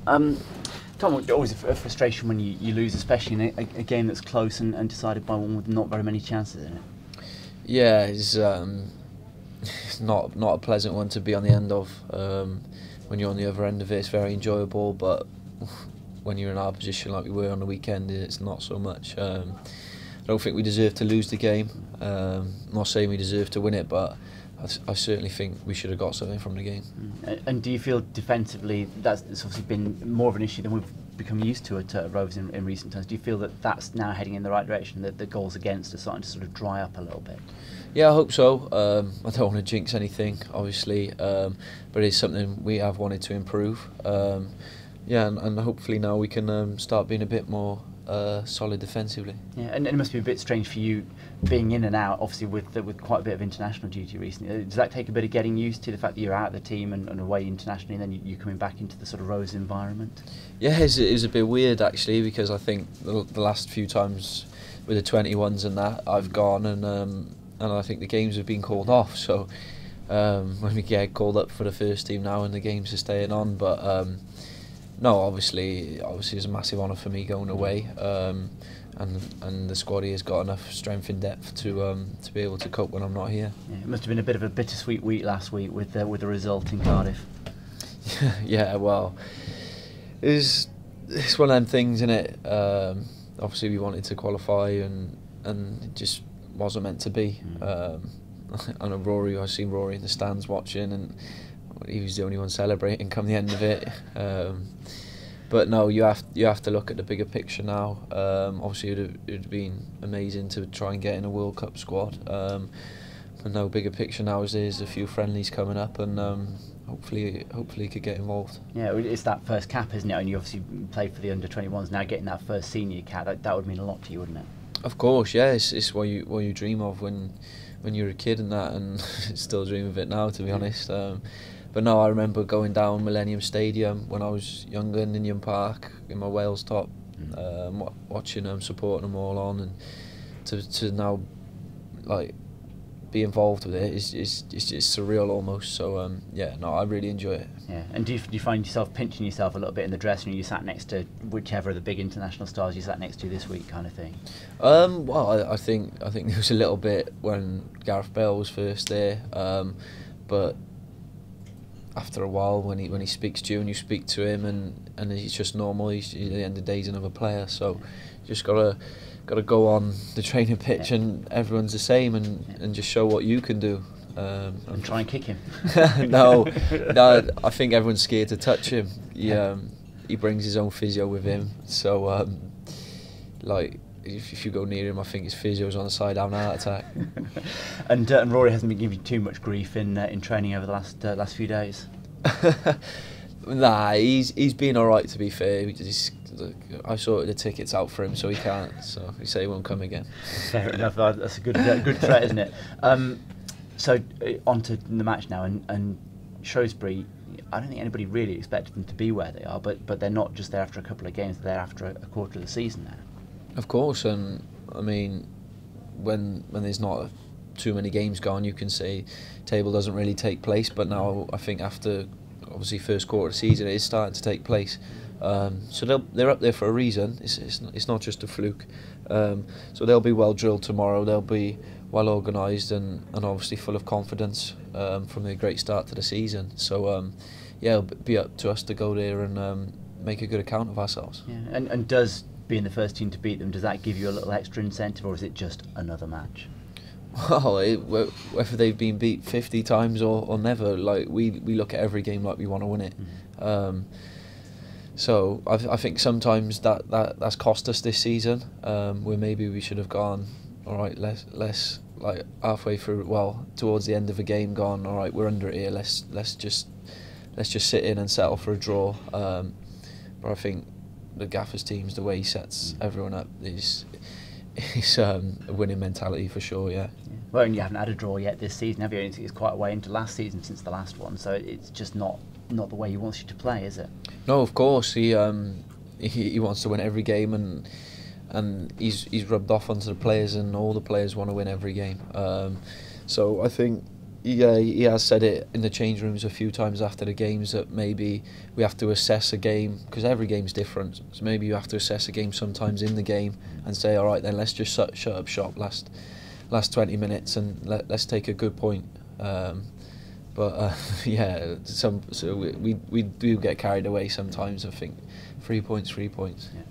Tom, always a frustration when you lose, especially in a game that's close and decided by one with not very many chances in it. Yeah, it's not a pleasant one to be on the end of. When you're on the other end of it, it's very enjoyable, but when you're in our position like we were on the weekend, it's not so much. I don't think we deserve to lose the game. I'm not saying we deserve to win it, but I certainly think we should have got something from the game. And do you feel defensively it's obviously been more of an issue than we've become used to at Rovers in recent times? Do you feel that that's now heading in the right direction, that the goals against are starting to sort of dry up a little bit? Yeah, I hope so. I don't want to jinx anything, obviously, but it's something we have wanted to improve. Yeah, and hopefully now we can start being a bit more solid defensively. Yeah, and it must be a bit strange for you being in and out, obviously with quite a bit of international duty recently. Does that take a bit of getting used to, the fact that you're out of the team and away internationally, and then you're coming back into the sort of Rose environment? Yeah, it was a bit weird actually, because I think the last few times with the 21s and that I've gone and I think the games have been called off. So when we get called up for the first team now and the games are staying on, but no, obviously it's a massive honour for me going away, and the squad here has got enough strength and depth to be able to cope when I'm not here. Yeah, it must have been a bit of a bittersweet week last week with the result in Cardiff. Yeah, well, it's one of them things, isn't it? Obviously we wanted to qualify and it just wasn't meant to be. I know I've seen Rory in the stands watching, and he was the only one celebrating come the end of it. But no, you have to look at the bigger picture now. Obviously it would have been amazing to try and get in a World Cup squad. But no, bigger picture now is there's a few friendlies coming up, and hopefully could get involved. Yeah, it's that first cap, isn't it? And you obviously played for the under-21s. Now getting that first senior cap, that would mean a lot to you, wouldn't it? Of course, yeah. It's what you dream of when you're a kid and that, and still dream of it now, to be honest. But no, I remember going down Millennium Stadium when I was younger in Ninian Park in my Wales top, watching them, supporting them all on, and to now like be involved with it is just surreal almost. So yeah, no, I really enjoy it. Yeah, and do you find yourself pinching yourself a little bit in the dressing room? You sat next to whichever of the big international stars you sat next to this week, kind of thing. Well, I think there was a little bit when Gareth Bale was first there, but after a while, when he speaks to you and you speak to him, and he's just normal. He's at the end of the day, he's another player. So you just gotta go on the training pitch, and everyone's the same, and just show what you can do. And try and kick him. No, I think everyone's scared to touch him. He brings his own physio with him, so like if you go near him, I think his physio's on the side having a heart attack. And Rory hasn't been giving you too much grief in training over the last few days. Nah, he's been all right, to be fair. I sorted the tickets out for him, so he can't. So he said he won't come again. Fair enough. That's a good threat, isn't it? So on to the match now, and Shrewsbury. I don't think anybody really expected them to be where they are, but they're not just there after a couple of games. They're there after a quarter of the season now. Of course, and I mean, when there's not too many games gone, you can say table doesn't really take place. But now I think after obviously first quarter of the season, it is starting to take place. So they're up there for a reason. It's not just a fluke. So they'll be well drilled tomorrow. They'll be well organised and obviously full of confidence from their great start to the season. So yeah, it'll be up to us to go there and make a good account of ourselves. Yeah, and does being the first team to beat them, does that give you a little extra incentive, or is it just another match? Well, whether they've been beat 50 times or never, like we look at every game like we want to win it. So I think sometimes that's cost us this season, where maybe we should have gone, all right, less like halfway through, well, towards the end of a game, gone, all right, we're under it here, let's just sit in and settle for a draw. But I think the Gaffer's teams, the way he sets everyone up, is a winning mentality for sure. Yeah. Well, and you haven't had a draw yet this season, have you? It's quite a way into last season since the last one, so it's just not the way he wants you to play, is it? No, of course he wants to win every game, and he's rubbed off onto the players, and all the players want to win every game. So I think Yeah, he has said it in the change rooms a few times after the games that maybe we have to assess a game, because every game's different. So maybe you have to assess a game sometimes in the game and say, all right, then let's just shut up shop last 20 minutes and let's take a good point. So we do get carried away sometimes. I think 3 points. Yeah.